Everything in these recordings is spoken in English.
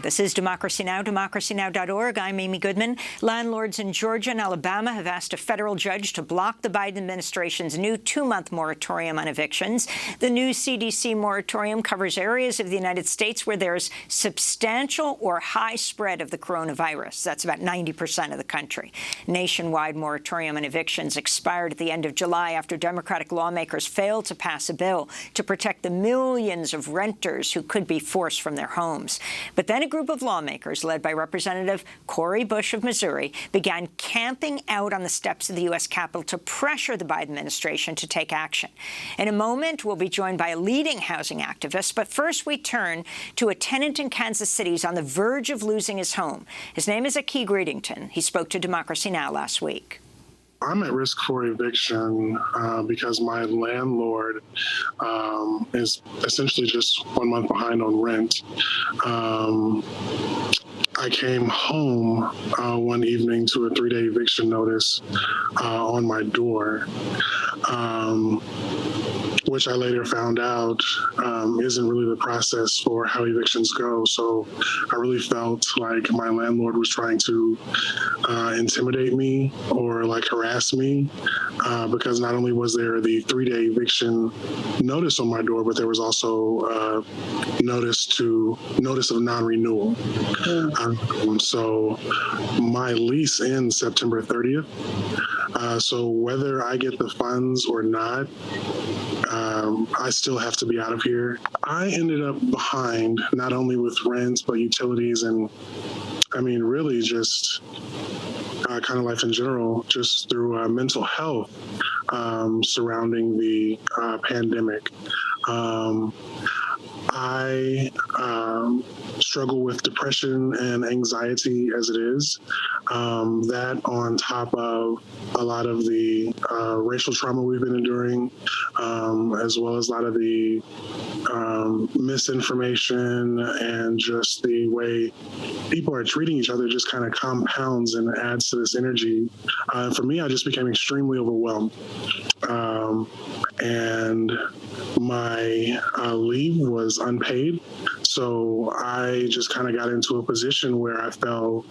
This is Democracy Now!, democracynow.org. I'm Amy Goodman. Landlords in Georgia and Alabama have asked a federal judge to block the Biden administration's new 2-month moratorium on evictions. The new CDC moratorium covers areas of the United States where there's substantial or high spread of the coronavirus. That's about 90% of the country. Nationwide moratorium on evictions expired at the end of July after Democratic lawmakers failed to pass a bill to protect the millions of renters who could be forced from their homes. But then a group of lawmakers, led by Representative Cori Bush of Missouri, began camping out on the steps of the U.S. Capitol to pressure the Biden administration to take action. In a moment, we'll be joined by a leading housing activist, but first we turn to a tenant in Kansas City who's on the verge of losing his home. His name is KC Tenants. He spoke to Democracy Now! Last week. I'm at risk for eviction because my landlord is essentially just 1 month behind on rent. I came home one evening to a 3-day eviction notice on my door, which I later found out isn't really the process for how evictions go. So I really felt like my landlord was trying to intimidate me or like harass me because not only was there the 3-day eviction notice on my door, but there was also notice of non-renewal. So my lease ends September 30th. So whether I get the funds or not, I still have to be out of here. I ended up behind not only with rent, but utilities and, I mean, really just kind of life in general, just through mental health surrounding the pandemic. I struggle with depression and anxiety as it is. That on top of a lot of the racial trauma we've been enduring, as well as a lot of the misinformation and just the way people are treating each other just kind of compounds and adds to this energy. For me, I just became extremely overwhelmed. And my leave was unpaid. So I just kind of got into a position where I fell,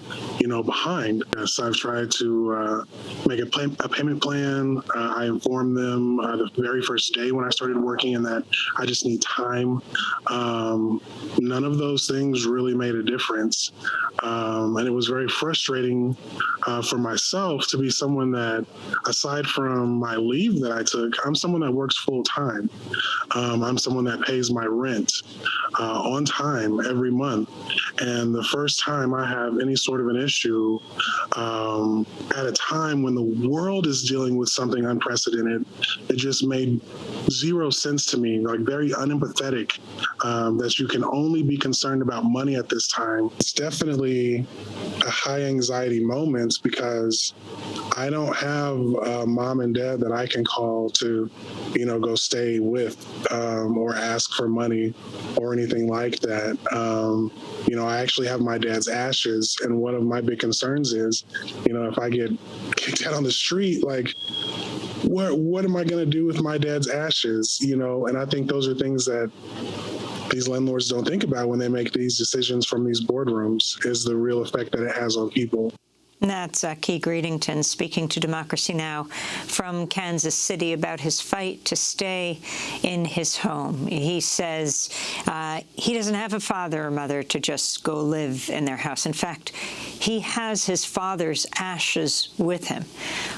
behind. So I've tried to make a payment plan. I informed them the very first day when I started working and that I just need time. None of those things really made a difference. And it was very frustrating for myself to be someone that, aside from my leave that I took, I'm someone that works full time. I'm someone that pays my rent on time every month. And the first time I have any sort of an issue at a time when the world is dealing with something unprecedented, it just made zero sense to me, like very unempathetic, that you can only be concerned about money at this time. It's definitely a high anxiety moment because I don't have a mom and dad that I can call to, go stay with or ask for money or anything like that. I actually have my dad's ashes, and one of my big concerns is, if I get kicked out on the street, like, what am I going to do with my dad's ashes? And I think those are things that these landlords don't think about when they make these decisions from these boardrooms, is the real effect that it has on people. That's KC Tenants speaking to Democracy Now! From Kansas City about his fight to stay in his home. He says he doesn't have a father or mother to just go live in their house. In fact, he has his father's ashes with him.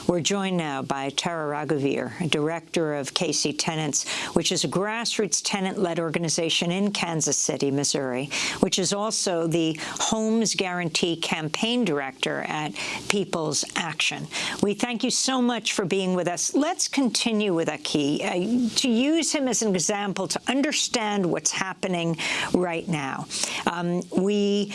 We're joined now by Tara Raghuveer, director of KC Tenants, which is a grassroots tenant-led organization in Kansas City, Missouri, which is also the Homes Guarantee campaign director at People's Action. We thank you so much for being with us. Let's continue with KC, to use him as an example to understand what's happening right now. We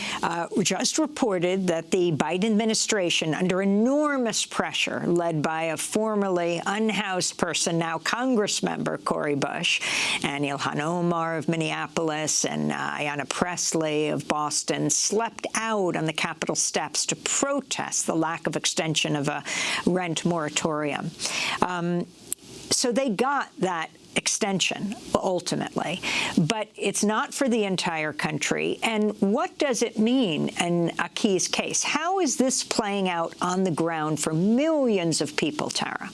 just reported that the Biden administration, under enormous pressure, led by a formerly unhoused person, now Congress member Cori Bush, and Ilhan Omar of Minneapolis, and Ayanna Pressley of Boston, slept out on the Capitol steps to protest the lack of extension of a rent moratorium. So they got that extension ultimately, but it's not for the entire country. And what does it mean in Aki's case? How is this playing out on the ground for millions of people, Tara?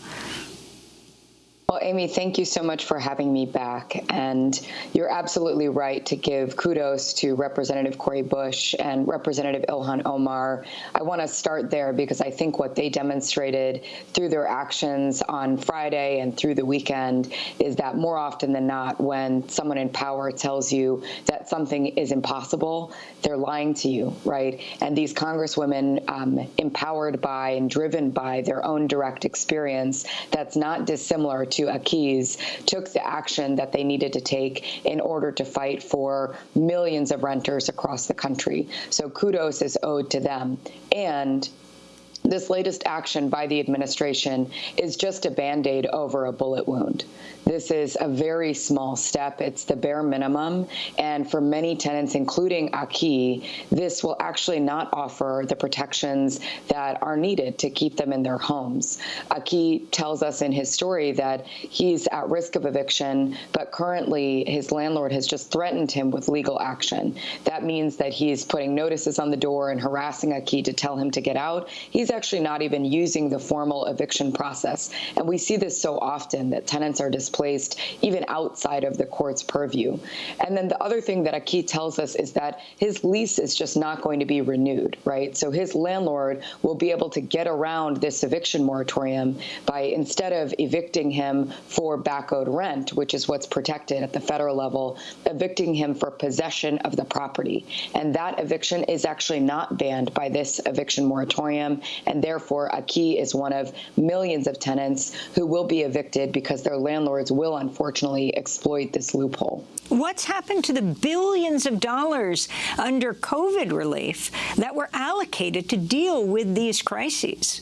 Well, Amy, thank you so much for having me back. And you're absolutely right to give kudos to Representative Cori Bush and Representative Ilhan Omar. I want to start there because I think what they demonstrated through their actions on Friday and through the weekend is that more often than not, when someone in power tells you that something is impossible, they're lying to you, right? And these congresswomen, empowered by and driven by their own direct experience, that's not dissimilar to Aki's, took the action that they needed to take in order to fight for millions of renters across the country. So kudos is owed to them. And this latest action by the administration is just a Band-Aid over a bullet wound. This is a very small step. It's the bare minimum. And for many tenants, including Aki, this will actually not offer the protections that are needed to keep them in their homes. Aki tells us in his story that he's at risk of eviction, but currently his landlord has just threatened him with legal action. That means that he's putting notices on the door and harassing Aki to tell him to get out. He's actually not even using the formal eviction process. And we see this so often that tenants are displaced even outside of the court's purview. And then the other thing that Aki tells us is that his lease is just not going to be renewed, right? So his landlord will be able to get around this eviction moratorium by, instead of evicting him for back owed rent, which is what's protected at the federal level, evicting him for possession of the property. And that eviction is actually not banned by this eviction moratorium. And therefore, Aki is one of millions of tenants who will be evicted because their landlords will unfortunately exploit this loophole. What's happened to the billions of dollars under COVID relief that were allocated to deal with these crises?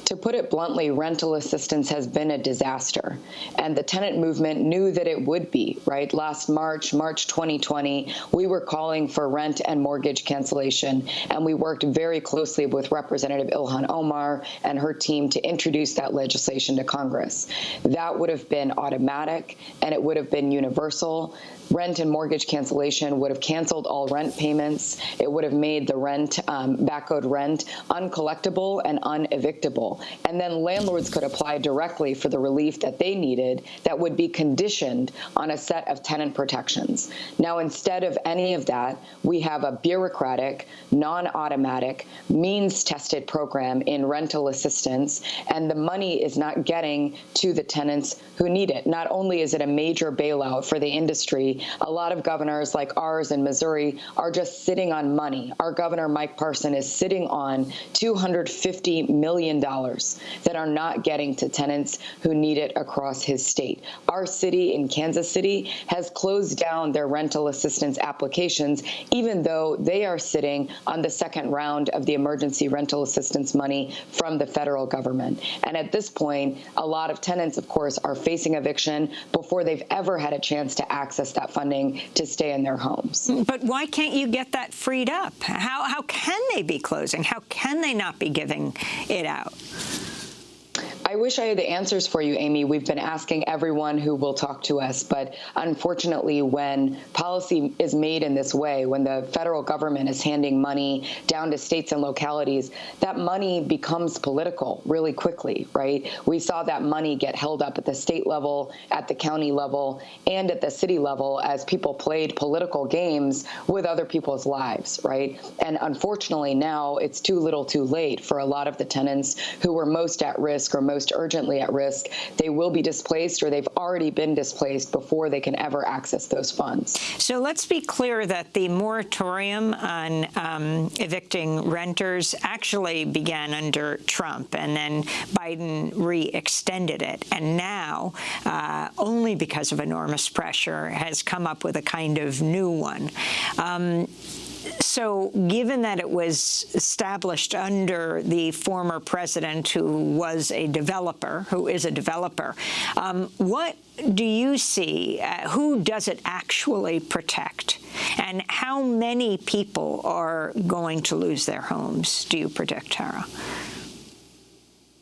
To put it bluntly, rental assistance has been a disaster, and the tenant movement knew that it would be, right? Last March 2020, we were calling for rent and mortgage cancellation, and we worked very closely with Representative Ilhan Omar and her team to introduce that legislation to Congress. That would have been automatic, and it would have been universal. Rent and mortgage cancellation would have canceled all rent payments. It would have made the rent, back owed rent, uncollectible and unevictable. And then landlords could apply directly for the relief that they needed that would be conditioned on a set of tenant protections. Now, instead of any of that, we have a bureaucratic, non-automatic, means-tested program in rental assistance, and the money is not getting to the tenants who need it. Not only is it a major bailout for the industry, a lot of governors like ours in Missouri are just sitting on money. Our governor, Mike Parson, is sitting on $250 million that are not getting to tenants who need it across his state. Our city in Kansas City has closed down their rental assistance applications, even though they are sitting on the second round of the emergency rental assistance money from the federal government. And at this point, a lot of tenants, of course, are facing eviction before they've ever had a chance to access that funding to stay in their homes. But why can't you get that freed up? How can they be closing? How can they not be giving it out? I wish I had the answers for you, Amy. We've been asking everyone who will talk to us, but unfortunately, when policy is made in this way, when the federal government is handing money down to states and localities, that money becomes political really quickly, right? We saw that money get held up at the state level, at the county level, and at the city level as people played political games with other people's lives, right? And unfortunately, now it's too little too late for a lot of the tenants who were most at risk or most urgently at risk. They will be displaced, or they've already been displaced before they can ever access those funds. So let's be clear that the moratorium on evicting renters actually began under Trump, and then Biden re-extended it. And now, only because of enormous pressure, has come up with a kind of new one. So given that it was established under the former president who is a developer, what do you see? Who does it actually protect? And how many people are going to lose their homes, do you predict, Tara?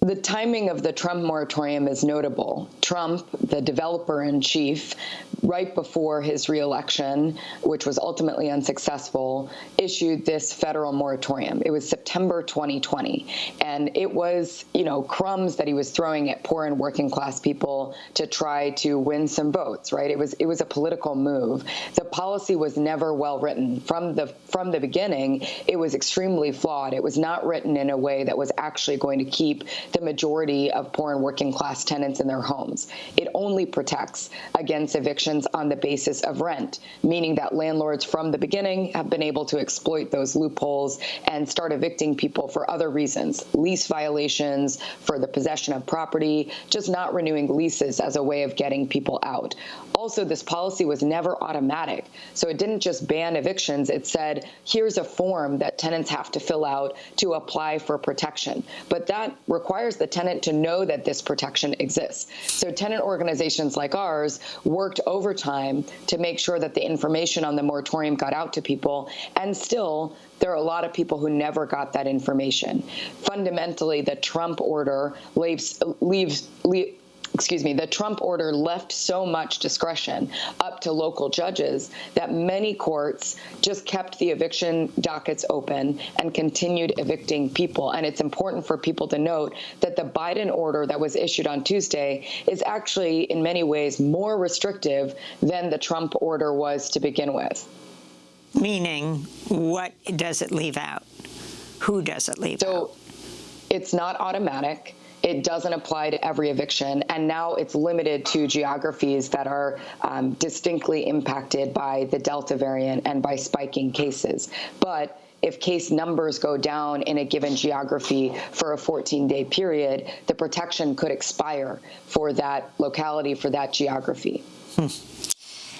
The timing of the Trump moratorium is notable. Trump, the developer-in-chief, right before his reelection, which was ultimately unsuccessful, issued this federal moratorium. It was September 2020, and it was, crumbs that he was throwing at poor and working class people to try to win some votes, right? It was a political move. The policy was never well written. From the beginning, it was extremely flawed. It was not written in a way that was actually going to keep the majority of poor and working class tenants in their homes. It only protects against evictions on the basis of rent, meaning that landlords from the beginning have been able to exploit those loopholes and start evicting people for other reasons, lease violations, for the possession of property, just not renewing leases as a way of getting people out. Also, this policy was never automatic. So it didn't just ban evictions. It said, here's a form that tenants have to fill out to apply for protection. But that requires the tenant to know that this protection exists. So tenant organizations like ours worked overtime to make sure that the information on the moratorium got out to people. And still, there are a lot of people who never got that information. Fundamentally, the Trump order the Trump order left so much discretion up to local judges that many courts just kept the eviction dockets open and continued evicting people. And it's important for people to note that the Biden order that was issued on Tuesday is actually, in many ways, more restrictive than the Trump order was to begin with. Meaning, what does it leave out? Who does it leave out? So it's not automatic. It doesn't apply to every eviction, and now it's limited to geographies that are distinctly impacted by the Delta variant and by spiking cases. But if case numbers go down in a given geography for a 14-day period, the protection could expire for that locality, for that geography.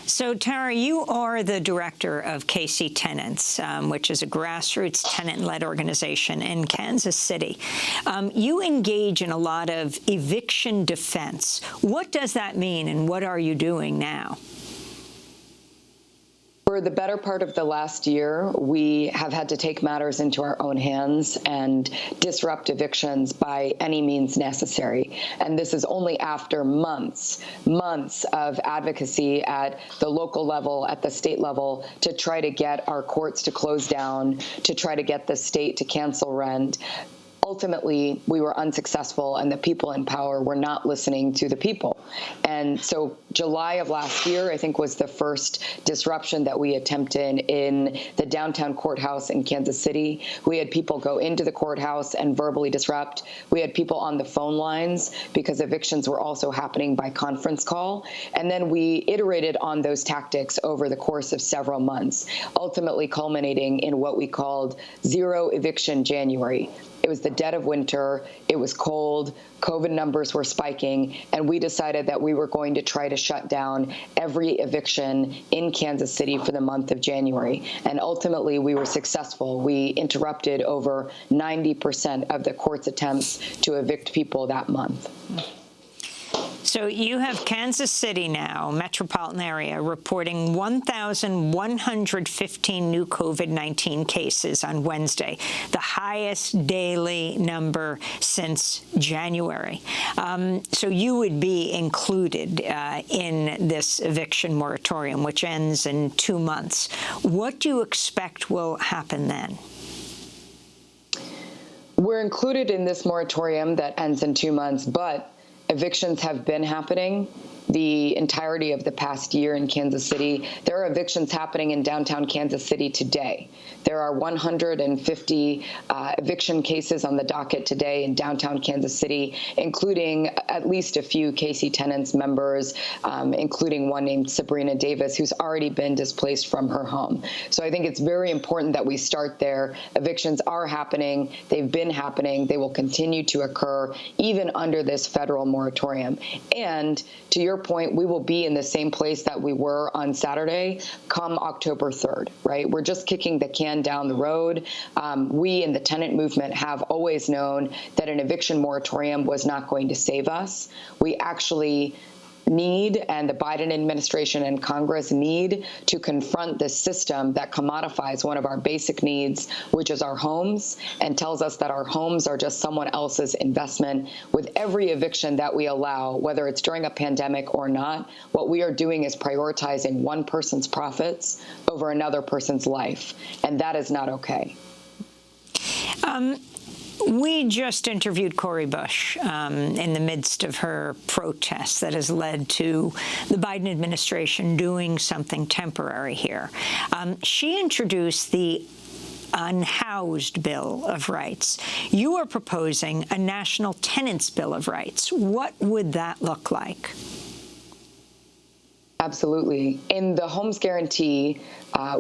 So, Tara, you are the director of KC Tenants, which is a grassroots tenant-led organization in Kansas City. You engage in a lot of eviction defense. What does that mean, and what are you doing now? For the better part of the last year, we have had to take matters into our own hands and disrupt evictions by any means necessary. And this is only after months of advocacy at the local level, at the state level, to try to get our courts to close down, to try to get the state to cancel rent. Ultimately, we were unsuccessful, and the people in power were not listening to the people. And so July of last year, I think, was the first disruption that we attempted in the downtown courthouse in Kansas City. We had people go into the courthouse and verbally disrupt. We had people on the phone lines because evictions were also happening by conference call. And then we iterated on those tactics over the course of several months, ultimately culminating in what we called Zero Eviction January. It was the dead of winter. It was cold. COVID numbers were spiking, and we decided that we were going to try to shut down every eviction in Kansas City for the month of January. And ultimately, we were successful. We interrupted over 90% of the court's attempts to evict people that month. So you have Kansas City now, metropolitan area, reporting 1,115 new COVID-19 cases on Wednesday, the highest daily number since January. So you would be included in this eviction moratorium, which ends in 2 months. What do you expect will happen then? We're included in this moratorium that ends in 2 months, but evictions have been happening the entirety of the past year in Kansas City. There are evictions happening in downtown Kansas City today. There are 150 eviction cases on the docket today in downtown Kansas City, including at least a few KC Tenants members, including one named Sabrina Davis, who's already been displaced from her home. So I think it's very important that we start there. Evictions are happening. They've been happening. They will continue to occur even under this federal moratorium. And to your point, we will be in the same place that we were on Saturday come October 3rd, right? We're just kicking the can down the road. We in the tenant movement have always known that an eviction moratorium was not going to save us. We actually need, and the Biden administration and Congress need, to confront this system that commodifies one of our basic needs, which is our homes, and tells us that our homes are just someone else's investment. With every eviction that we allow, whether it's during a pandemic or not, what we are doing is prioritizing one person's profits over another person's life, and that is not okay. We just interviewed Cori Bush in the midst of her protests that has led to the Biden administration doing something temporary here. She introduced the Unhoused Bill of Rights. You are proposing a National Tenants Bill of Rights. What would that look like? Absolutely. In the Homes Guarantee,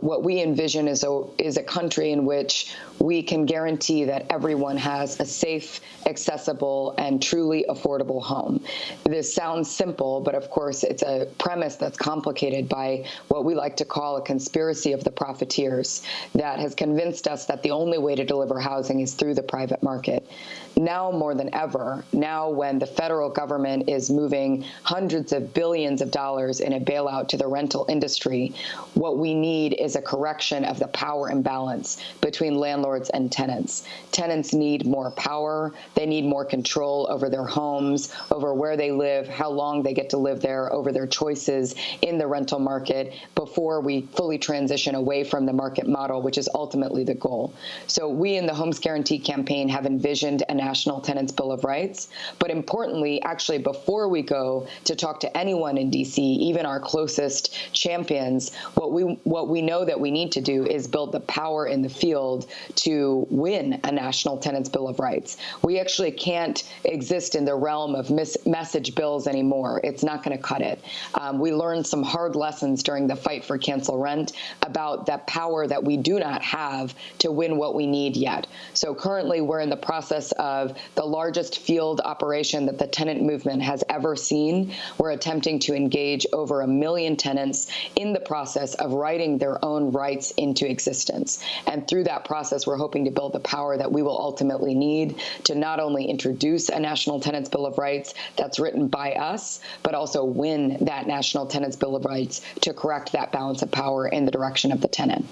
what we envision is a country in which we can guarantee that everyone has a safe, accessible, and truly affordable home. This sounds simple, but of course it's a premise that's complicated by what we like to call a conspiracy of the profiteers that has convinced us that the only way to deliver housing is through the private market. Now more than ever, now when the federal government is moving hundreds of billions of dollars in a bailout to the rental industry, what we need is a correction of the power imbalance between landlords and tenants. Tenants need more power. They need more control over their homes, over where they live, how long they get to live there, over their choices in the rental market before we fully transition away from the market model, which is ultimately the goal. So we in the Homes Guarantee campaign have envisioned a National Tenants Bill of Rights. But importantly, actually, before we go to talk to anyone in D.C., even our closest champions, what we know that we need to do is build the power in the field to win a National Tenants Bill of Rights. We actually can't exist in the realm of message bills anymore. It's not going to cut it. We learned some hard lessons during the fight for cancel rent about that power that we do not have to win what we need yet. So currently, we're in the process of the largest field operation that the tenant movement has ever seen. We're attempting to engage over 1 million tenants in the process of writing their own rights into existence. And through that process, we're hoping to build the power that we will ultimately need to not only introduce a National Tenants Bill of Rights that's written by us, but also win that National Tenants Bill of Rights to correct that balance of power in the direction of the tenant.